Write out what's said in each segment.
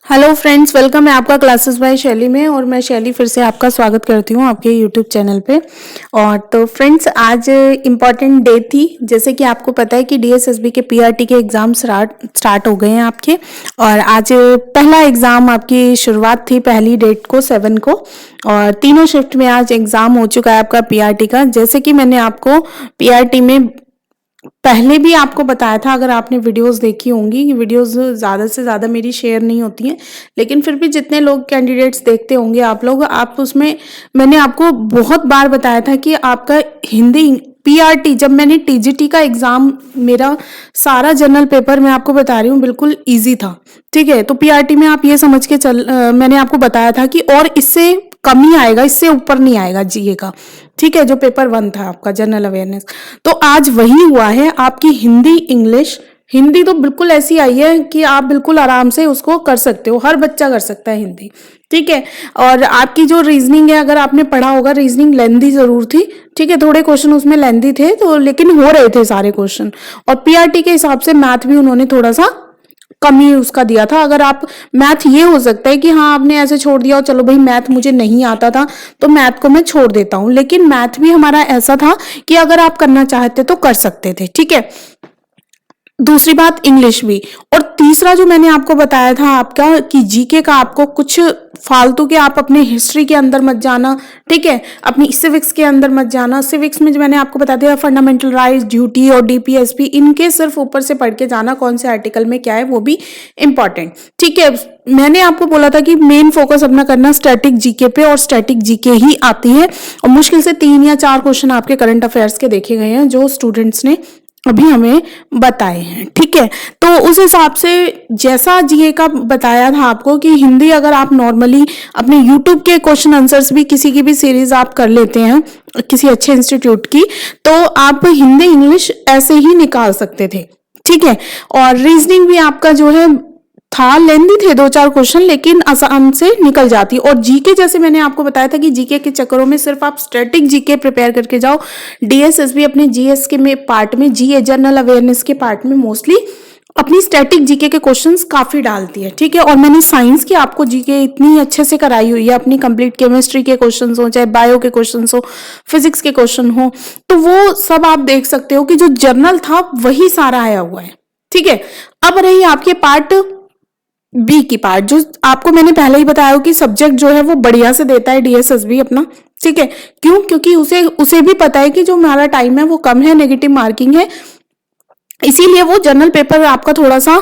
Hello friends, welcome है आपका classes bye शैली में। और मैं शैली फिर से आपका स्वागत करती हूँ आपके यूट्यूब चैनल पे। और तो फ्रेंड्स, आज इम्पॉर्टेंट डे थी। जैसे कि आपको पता है कि डीएसएसबी के पीआरटी के एग्जाम स्टार्ट हो गए हैं आपके। और आज पहला एग्जाम आपकी शुरुआत थी पहली डेट को 7 को। और तीनों शिफ्ट में आज एग्जाम हो चुका है आपका पीआरटी का। जैसे कि मैंने आपको पीआरटी में पहले भी आपको बताया था, अगर आपने वीडियोस देखी होंगी, वीडियोस ज़्यादा से ज़्यादा मेरी शेयर नहीं होती हैं, लेकिन फिर भी जितने लोग कैंडिडेट्स देखते होंगे आप लोग, आप उसमें मैंने आपको बहुत बार बताया था कि आपका हिंदी पीआरटी, जब मैंने टीजीटी का एग्जाम, मेरा सारा जनरल पेपर मैं आपको बता रही हूँ बिल्कुल इजी था। ठीक है, तो पीआरटी में आप ये समझ के मैंने आपको बताया था कि और इससे कम ही आएगा, इससे ऊपर नहीं आएगा जीए का। ठीक है, जो पेपर 1 था आपका जनरल अवेयरनेस। तो आज वही हुआ है आपकी हिंदी इंग्लिश। हिंदी तो बिल्कुल ऐसी आई है कि आप बिल्कुल आराम से उसको कर सकते हो, हर बच्चा कर सकता है हिंदी। ठीक है, और आपकी जो रीजनिंग है, अगर आपने पढ़ा होगा, रीजनिंग लेंदी जरूर थी। ठीक है, थोड़े क्वेश्चन उसमें लेंदी थे तो, लेकिन हो रहे थे सारे क्वेश्चन। और पीआरटी के हिसाब से मैथ भी उन्होंने थोड़ा सा कम ही उसका दिया था। अगर आप मैथ, ये हो सकता है कि हाँ आपने ऐसे छोड़ दिया और चलो भाई मैथ मुझे नहीं आता था तो मैथ को मैं छोड़ देता हूं, लेकिन मैथ भी हमारा ऐसा था कि अगर आप करना चाहते तो कर सकते थे। ठीक है, दूसरी बात इंग्लिश भी। और तीसरा जो मैंने आपको बताया था आपका कि जीके का आपको कुछ फालतू के, आप अपने हिस्ट्री के अंदर मत जाना। ठीक है, अपनी सिविक्स के अंदर मत जाना। सिविक्स में जो मैंने आपको बता दिया, फंडामेंटल राइट्स, ड्यूटी और डीपीएसपी, इनके सिर्फ ऊपर से पढ़ के जाना, कौन से आर्टिकल में क्या है वो भी इंपॉर्टेंट। ठीक है, मैंने आपको बोला था कि मेन फोकस अपना करना स्टैटिक जीके पे, और स्टैटिक जीके ही आती है। और मुश्किल से 3 या 4 क्वेश्चन आपके करंट अफेयर्स के देखे गए हैं जो स्टूडेंट्स ने अभी हमें बताए हैं। ठीक है, तो उस हिसाब से जैसा जीए का बताया था आपको कि हिंदी, अगर आप नॉर्मली अपने यूट्यूब के क्वेश्चन आंसर्स भी, किसी की भी सीरीज आप कर लेते हैं किसी अच्छे इंस्टीट्यूट की, तो आप हिंदी इंग्लिश ऐसे ही निकाल सकते थे। ठीक है, और रीजनिंग भी आपका जो है था, लेंदी थे 2-4 क्वेश्चन, लेकिन आसान से निकल जाती। और जीके, जैसे मैंने आपको बताया था कि जीके के चक्करों में सिर्फ आप स्टैटिक जीके प्रिपेयर करके जाओ। डीएसएसबी अपने जीएस के में पार्ट में, जीए जनरल अवेयरनेस के पार्ट में मोस्टली अपनी स्टैटिक जीके के क्वेश्चंस काफी डालती है। ठीक है, और मैंने साइंस की आपको जीके इतनी अच्छे से कराई हुई है, अपनी कंप्लीट केमिस्ट्री के क्वेश्चंस हो, चाहे बायो के क्वेश्चंस हो, फिजिक्स के क्वेश्चन हो, तो वो सब आप देख सकते हो कि जो जर्नल था वही सारा आया हुआ है। ठीक है, अब रही आपके पार्ट बी की पार्ट, जो आपको मैंने पहले ही बताया कि सब्जेक्ट जो है वो बढ़िया से देता है डीएसएसबी अपना। ठीक है, क्यों? क्योंकि उसे भी पता है कि जो हमारा टाइम है वो कम है, नेगेटिव मार्किंग है, इसीलिए वो जनरल पेपर आपका थोड़ा सा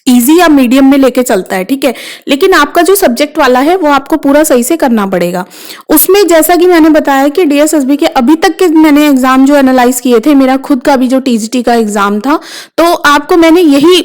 इजी या मीडियम में लेके चलता है। ठीक है, लेकिन आपका जो सब्जेक्ट वाला है वो आपको पूरा सही से करना पड़ेगा। उसमें जैसा कि मैंने बताया कि डीएसएसबी के अभी तक के मैंने एग्जाम जो एनालाइज किए थे, मेरा खुद का भी जो टीजीटी का एग्जाम था, तो आपको मैंने यही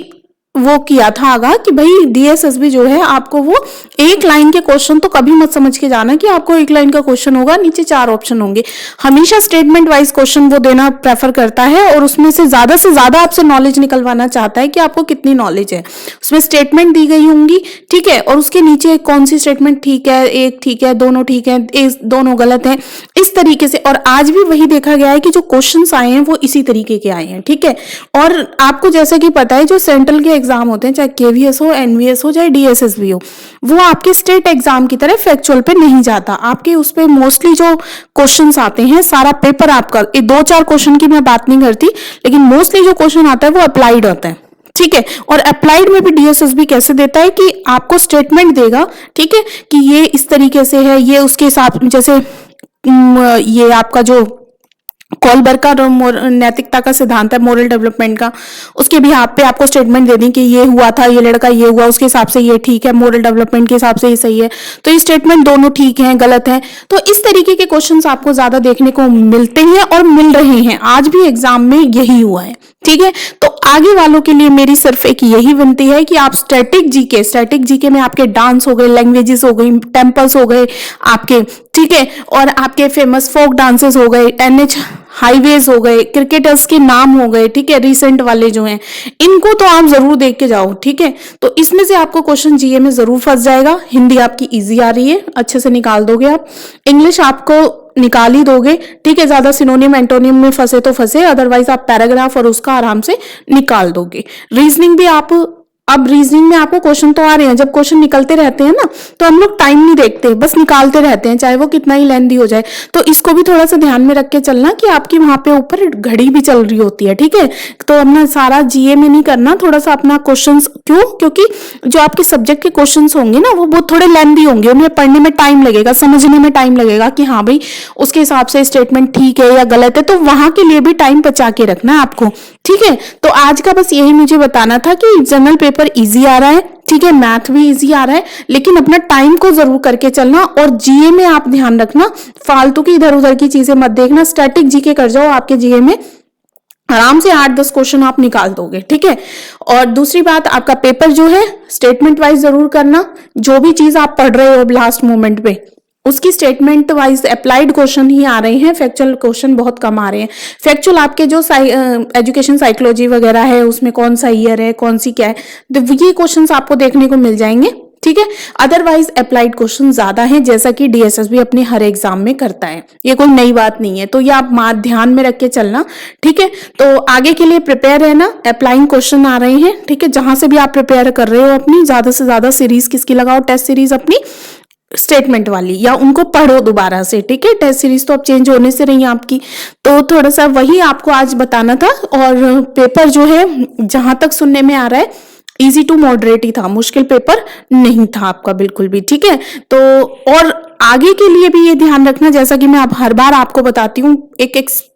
वो किया था आगा कि भाई डीएसएसबी जो है, आपको वो एक लाइन के क्वेश्चन तो कभी मत समझ के जाना कि आपको एक लाइन का क्वेश्चन होगा, नीचे 4 ऑप्शन होंगे। हमेशा स्टेटमेंट वाइज क्वेश्चन वो देना प्रेफर करता है, और उसमें से ज्यादा आपसे नॉलेज निकलवाना चाहता है कि आपको कितनी नॉलेज है। उसमें स्टेटमेंट दी गई होंगी। ठीक है, और उसके नीचे कौन सी स्टेटमेंट ठीक है, एक ठीक है, दोनों ठीक है, दोनों गलत है, इस तरीके से। और आज भी वही देखा गया है कि जो क्वेश्चन आए हैं वो इसी तरीके के आए हैं। ठीक है, और आपको जैसा कि पता है, जो सेंट्रल के एग्जाम होते हैं, चाहे केवीएस हो, एनवीएस हो, चाहे डीएसएसबी हो, वो आपके स्टेट एग्जाम की तरह फैक्चुअल पे नहीं जाता। आपके उस पे मोस्टली जो क्वेश्चंस आते हैं, सारा पेपर आपका, 2-4 क्वेश्चन की मैं बात नहीं करती, लेकिन मोस्टली जो क्वेश्चन आता है वो अप्लाइड होता है। ठीक है, और अप्लाइड में भी डीएसएसबी कैसे देता है कि आपको स्टेटमेंट देगा। ठीक है, कि ये इस तरीके से है, ये उसके हिसाब, जैसे ये आपका जो कॉलबर्ग का नैतिकता का सिद्धांत है, मोरल डेवलपमेंट का, उसके भी आप पे आपको स्टेटमेंट दे दी कि ये हुआ था, ये लड़का ये हुआ, उसके हिसाब से ये ठीक है, मोरल डेवलपमेंट के हिसाब से ये सही है, तो ये स्टेटमेंट दोनों ठीक हैं, गलत हैं। तो इस तरीके के क्वेश्चंस आपको ज्यादा देखने को मिलते हैं और मिल रहे हैं। आज भी एग्जाम में यही हुआ है। ठीक है, तो आगे वालों के लिए मेरी सिर्फ एक यही विनती है कि आप स्टैटिक जीके में आपके डांस हो गए, लैंग्वेजेस हो गई, टेम्पल्स हो गए आपके, ठीक है, और आपके फेमस फोक डांसेस हो गए, एनएच हाईवेज हो गए, क्रिकेटर्स के नाम हो गए, ठीक है, रिसेंट वाले जो हैं, इनको तो आप जरूर देख के जाओ। ठीक है, तो इसमें से आपको क्वेश्चन जीए में जरूर फंस जाएगा। हिंदी आपकी इजी आ रही है, अच्छे से निकाल दोगे आप। इंग्लिश आपको निकाल ही दोगे। ठीक है, ज्यादा सिनोनिम एंटोनिम में फंसे तो फंसे, अदरवाइज आप पैराग्राफ और उसका आराम से निकाल दोगे। रीजनिंग भी आप अब रीजनिंग में आपको क्वेश्चन तो आ रहे हैं, जब क्वेश्चन निकलते रहते हैं ना तो हम लोग टाइम नहीं देखते, बस निकालते रहते हैं, चाहे वो कितना ही लेंथी हो जाए। तो इसको भी थोड़ा सा ध्यान में रख के चलना कि आपकी वहां पे ऊपर घड़ी भी चल रही होती है, ठीक है। तो अपना सारा जीए में नहीं करना, थोड़ा सा अपना क्वेश्चंस, क्यों, क्योंकि जो आपके सब्जेक्ट के क्वेश्चंस होंगे ना वो बहुत थोड़े लेंथी होंगे, उन्हें पढ़ने में टाइम लगेगा, समझने में टाइम लगेगा कि हाँ भाई उसके हिसाब से स्टेटमेंट ठीक है या गलत है, तो वहां के लिए भी टाइम बचा के रखना है आपको, ठीक है। तो आज का बस यही मुझे बताना था कि जनरल पेपर इजी आ रहा है, ठीक है, मैथ भी इजी आ रहा है, लेकिन अपना टाइम को जरूर करके चलना। और जीए में आप ध्यान रखना, फालतू की इधर उधर की चीजें मत देखना, स्टैटिक जीके कर जाओ, आपके जीए में आराम से 8-10 क्वेश्चन आप निकाल दोगे, ठीक है। और दूसरी बात, आपका पेपर जो है स्टेटमेंट वाइज जरूर करना, जो भी चीज आप पढ़ रहे हो लास्ट मोमेंट पे उसकी स्टेटमेंट वाइज अप्लाइड क्वेश्चन ही आ रहे हैं, फैक्चुअल क्वेश्चन बहुत कम आ रहे हैं। फैक्चुअल आपके जो एजुकेशन साइकोलॉजी वगैरह है उसमें कौन सा ईयर है, कौन सी क्या है, तो ये क्वेश्चंस आपको देखने को मिल जाएंगे, ठीक है। अदरवाइज अप्लाइड क्वेश्चन ज्यादा है, जैसा कि डीएसएसबी अपने हर एग्जाम में करता है, ये कोई नई बात नहीं है, तो ये आप ध्यान में रख के चलना, ठीक है। तो आगे के लिए प्रिपेयर रहना, अप्लाइंग क्वेश्चन आ रहे हैं, ठीक है। जहां से भी आप प्रिपेयर कर रहे हो अपनी ज्यादा से ज्यादा सीरीज किसकी लगाओ, टेस्ट सीरीज अपनी स्टेटमेंट वाली, या उनको पढ़ो दोबारा से, ठीक है। टेस्ट सीरीज तो अब चेंज होने से रही है आपकी, तो थोड़ा सा वही आपको आज बताना था। और पेपर जो है जहां तक सुनने में आ रहा है इजी टू मॉडरेट ही था, मुश्किल पेपर नहीं था आपका बिल्कुल भी, ठीक है। तो और आगे के लिए भी ये ध्यान रखना, जैसा कि मैं अब हर बार आपको बताती हूँ,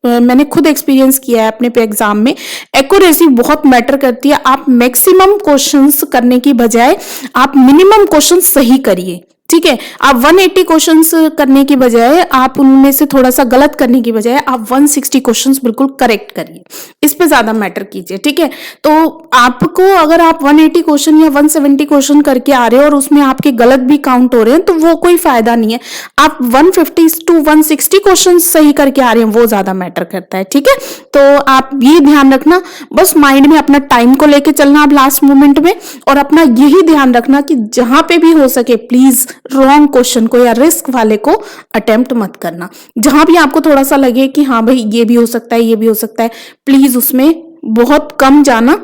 मैंने खुद एक्सपीरियंस किया है अपने पे एग्जाम में, एक्यूरेसी बहुत मैटर करती है। आप मैक्सिमम क्वेश्चंस करने की बजाय आप मिनिमम क्वेश्चन सही करिए, ठीक है। आप 180 क्वेश्चंस करने की बजाय, आप उनमें से थोड़ा सा गलत करने की बजाय आप 160 क्वेश्चंस बिल्कुल करेक्ट करिए, इस पे ज्यादा मैटर कीजिए, ठीक है। तो आपको अगर आप 180 क्वेश्चन या 170 क्वेश्चन करके आ रहे हो और उसमें आपके गलत भी काउंट हो रहे हैं तो वो कोई फायदा नहीं है। आप 150 to 160 क्वेश्चन सही करके आ रहे हैं, वो ज्यादा मैटर करता है, ठीक है। तो आप ये ध्यान रखना, बस माइंड में अपना टाइम को लेके चलना आप लास्ट मोमेंट में, और अपना यही ध्यान रखना कि जहां पे भी हो सके प्लीज रॉन्ग क्वेश्चन को या रिस्क वाले को अटेम्प्ट मत करना। जहां भी आपको थोड़ा सा लगे कि हाँ भाई ये भी हो सकता है, ये भी हो सकता है, प्लीज उसमें बहुत कम जाना।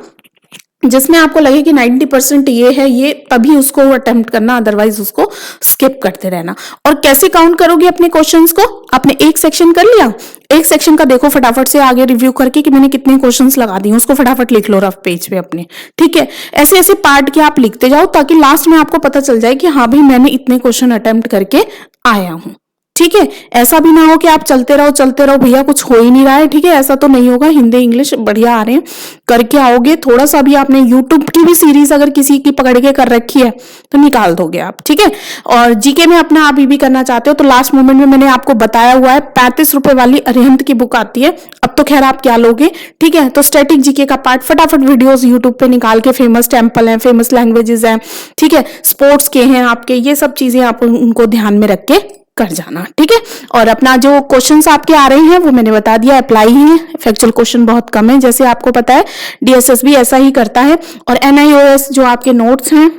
जिसमें आपको लगे कि 90% ये है, ये तभी उसको अटेम्प्ट करना, अदरवाइज उसको स्किप करते रहना। और कैसे काउंट करोगे अपने क्वेश्चंस को, आपने एक सेक्शन कर लिया, एक सेक्शन का देखो फटाफट से आगे रिव्यू करके कि मैंने कितने क्वेश्चंस लगा दिए, उसको फटाफट लिख लो रफ पेज पे अपने, ठीक है। ऐसे ऐसे पार्ट के आप लिखते जाओ ताकि लास्ट में आपको पता चल जाए कि हाँ भाई मैंने इतने क्वेश्चन अटेम्प्ट करके आया हूं, ठीक है। ऐसा भी ना हो कि आप चलते रहो भैया कुछ हो ही नहीं रहा है, ठीक है, ऐसा तो नहीं होगा। हिंदी इंग्लिश बढ़िया आ रहे हैं, करके आओगे। थोड़ा सा भी आपने यूट्यूब की भी सीरीज अगर किसी की पकड़ के कर रखी है तो निकाल दोगे आप, ठीक है। और जीके में अपना आप भी करना चाहते हो तो लास्ट मोमेंट में मैंने आपको बताया हुआ है, 35 रुपए वाली अरिहंत की बुक आती है, अब तो खैर आप क्या लोगे, ठीक है। तो स्टैटिक जीके का पार्ट फटाफट वीडियोस यूट्यूब पे निकाल के, फेमस टेम्पल है, फेमस लैंग्वेजेस हैं, ठीक है, स्पोर्ट्स के हैं आपके, ये सब चीजें आप उनको ध्यान में रख के कर जाना, ठीक है। और अपना जो क्वेश्चंस आपके आ रहे हैं वो मैंने बता दिया, अप्लाई है, फैक्चुअल क्वेश्चन बहुत कम है, जैसे आपको पता है डीएसएस भी ऐसा ही करता है। और एनआईओएस जो आपके नोट्स हैं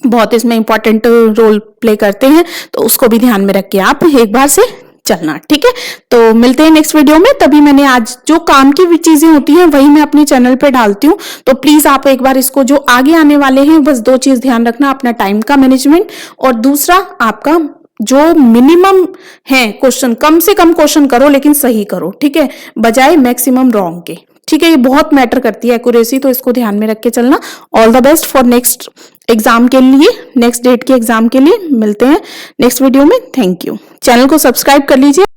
बहुत इसमें इंपॉर्टेंट रोल प्ले करते हैं, तो उसको भी ध्यान में रख के आप एक बार से चलना, ठीक है। तो मिलते हैं नेक्स्ट वीडियो में। तभी मैंने आज जो काम की भी चीजें होती हैं वही मैं अपने चैनल पे डालती हूँ, तो प्लीज आप एक बार इसको, जो आगे आने वाले हैं बस 2 चीज ध्यान रखना, अपना टाइम का मैनेजमेंट, और दूसरा आपका जो मिनिमम है क्वेश्चन, कम से कम क्वेश्चन करो लेकिन सही करो, ठीक है, बजाय मैक्सिमम रॉन्ग के, ठीक है। ये बहुत मैटर करती है एक्यूरेसी, तो इसको ध्यान में रख के चलना। All the best for next exam के लिए, नेक्स्ट डेट के एग्जाम के लिए। मिलते हैं नेक्स्ट वीडियो में, थैंक यू। चैनल को सब्सक्राइब कर लीजिए।